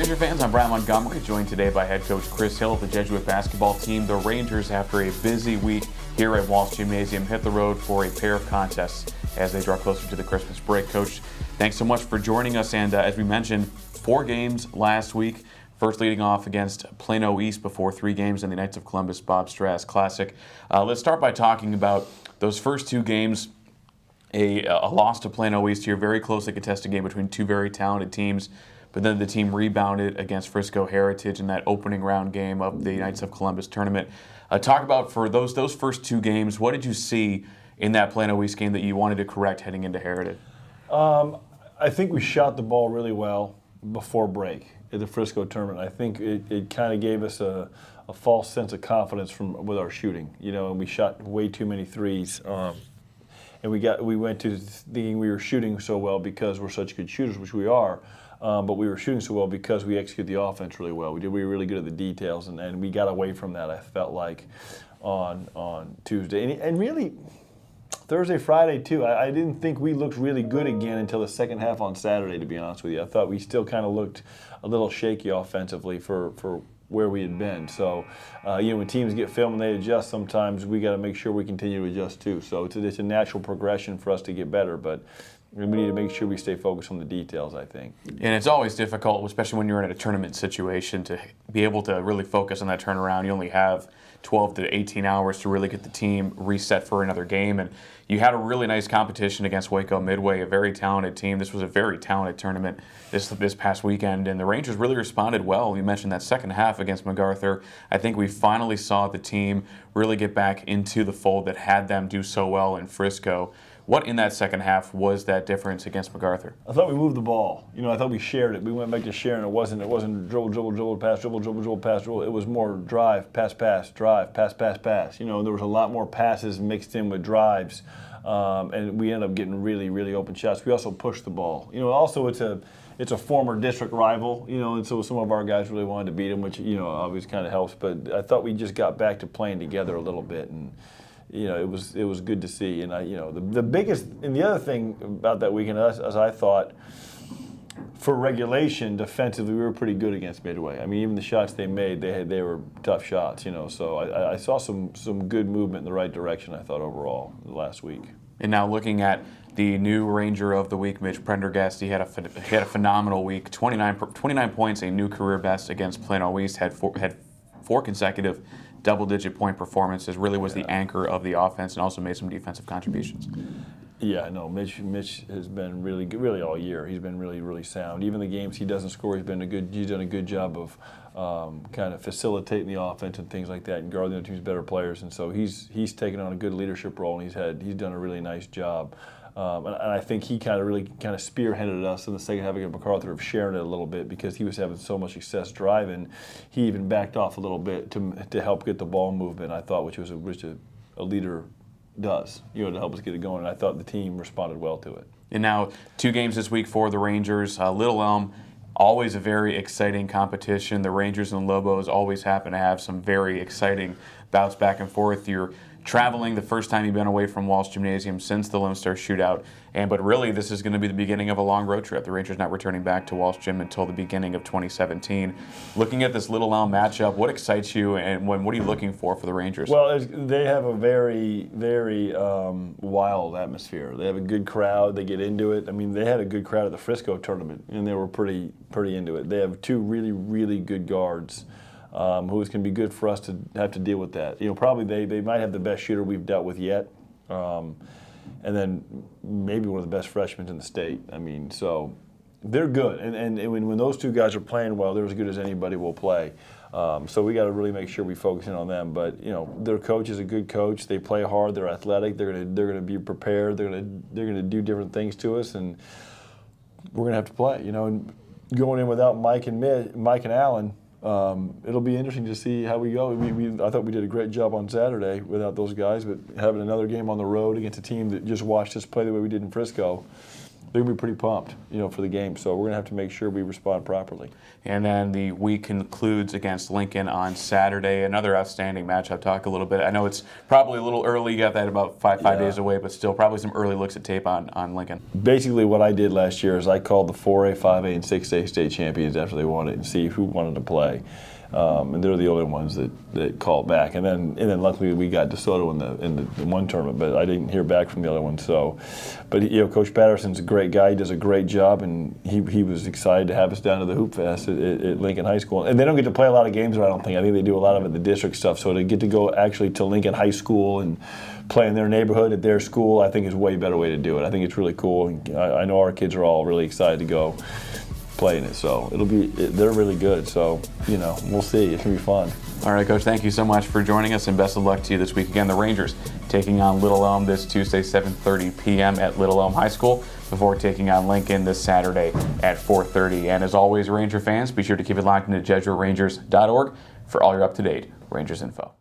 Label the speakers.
Speaker 1: Ranger fans, I'm Brian Montgomery, joined today by head coach Chris Hill of the Jesuit basketball team. The Rangers, after a busy week here at Walsh Gymnasium, hit the road for a pair of contests as they draw closer to the Christmas break. Coach, thanks so much for joining us. And as we mentioned, 4 games last week. First leading off against Plano East before 3 games in the Knights of Columbus Bob Strass Classic. Let's start by talking about those first 2 games. A loss to Plano East here, very closely contested game between 2 very talented teams. But then the team rebounded against Frisco Heritage in that opening round game of the Knights of Columbus tournament. Talk about, for those first 2 games, what did you see in that Plano East game that you wanted to correct heading into Heritage?
Speaker 2: I think we shot the ball really well before break at the Frisco tournament. I think it kind of gave us a false sense of confidence with our shooting. You know, and we shot way too many threes. And we went to thinking we were shooting so well because we're such good shooters, which we are. But we were shooting so well because we executed the offense really well. We were really good at the details, and we got away from that, I felt like, on Tuesday. And really, Thursday, Friday, too. I didn't think we looked really good again until the second half on Saturday, to be honest with you. I thought we still kind of looked a little shaky offensively for where we had been. So, when teams get film and they adjust, sometimes we got to make sure we continue to adjust, too. So it's a natural progression for us to get better, but we need to make sure we stay focused on the details, I think.
Speaker 1: And it's always difficult, especially when you're in a tournament situation, to be able to really focus on that turnaround. You only have 12 to 18 hours to really get the team reset for another game. And you had a really nice competition against Waco Midway, a very talented team. This was a very talented tournament this past weekend, and the Rangers really responded well. You mentioned that second half against MacArthur. I think we finally saw the team really get back into the fold that had them do so well in Frisco. What in that second half was that difference against MacArthur?
Speaker 2: I thought we moved the ball. I thought we shared it. We went back to sharing. It wasn't dribble, pass, dribble, pass, dribble. It was more drive, pass, drive, pass, pass. There was a lot more passes mixed in with drives, and we ended up getting really, really open shots. We also pushed the ball. Also it's a former district rival, and so some of our guys really wanted to beat them, which always kind of helps. But I thought we just got back to playing together a little bit, and it was good to see. And the biggest and the other thing about that weekend, as I thought, for regulation, defensively, we were pretty good against Midway. I mean, even the shots they made, they were tough shots. So I saw some good movement in the right direction, I thought, overall last week.
Speaker 1: And now looking at the new Ranger of the Week, Mitch Prendergast, he had a phenomenal week. 29 points, a new career best against Plano East. Had four consecutive double-digit point performances. Really was the anchor of the offense, and also made some defensive contributions.
Speaker 2: Yeah, no, Mitch has been really good, really all year. He's been really, really sound. Even the games he doesn't score, he's done a good job of kind of facilitating the offense and things like that, and guarding the team's better players. And so he's taken on a good leadership role, and he's done a really nice job. And I think he really spearheaded us in the second half against MacArthur of sharing it a little bit, because he was having so much success driving. He even backed off a little bit to help get the ball movement, I thought, which a leader does, to help us get it going. And I thought the team responded well to it.
Speaker 1: And now 2 games this week for the Rangers. Little Elm, always a very exciting competition. The Rangers and Lobos always happen to have some very exciting bouts back and forth. You're traveling the first time you've been away from Walsh Gymnasium since the Lone Star shootout. But really, this is going to be the beginning of a long road trip. The Rangers not returning back to Walsh Gym until the beginning of 2017. Looking at this Little Elm matchup, what excites you, and what are you looking for the Rangers?
Speaker 2: Well, they have a very, very wild atmosphere. They have a good crowd. They get into it. I mean, they had a good crowd at the Frisco tournament, and they were pretty into it. They have 2 really, really good guards. Who is going to be good for us to have to deal with that. Probably they might have the best shooter we've dealt with yet, and then maybe one of the best freshmen in the state. I mean, so they're good, and when those 2 guys are playing well, they're as good as anybody will play. So we got to really make sure we focus in on them. But their coach is a good coach. They play hard. They're athletic. They're gonna be prepared. They're gonna do different things to us, and we're gonna have to play. And going in without Mike and Allen. It'll be interesting to see how we go. I thought we did a great job on Saturday without those guys, but having another game on the road against a team that just watched us play the way we did in Frisco, they're going to be pretty pumped, for the game. So we're going to have to make sure we respond properly.
Speaker 1: And then the week concludes against Lincoln on Saturday. Another outstanding matchup. Talk a little bit. I know it's probably a little early. You got that about five days away, but still probably some early looks at tape on Lincoln.
Speaker 2: Basically, what I did last year is I called the 4A, 5A, and 6A state champions after they won it and see who wanted to play. And they're the only ones that called back. And then luckily we got DeSoto in the one tournament, but I didn't hear back from the other one. So, but Coach Patterson's a great guy. He does a great job, and he was excited to have us down to the Hoop Fest at Lincoln High School. And they don't get to play a lot of games there, I don't think. I think they do a lot of it, the district stuff. So to get to go actually to Lincoln High School and play in their neighborhood at their school, I think is a way better way to do it. I think it's really cool. And I know our kids are all really excited to go playing it, so they're really good. So we'll see. It's gonna be fun.
Speaker 1: All right, Coach. Thank you so much for joining us, and best of luck to you this week. Again, the Rangers taking on Little Elm this Tuesday, 7:30 p.m. at Little Elm High School, before taking on Lincoln this Saturday at 4:30. And as always, Ranger fans, be sure to keep it locked into JesuitRangers.org for all your up-to-date Rangers info.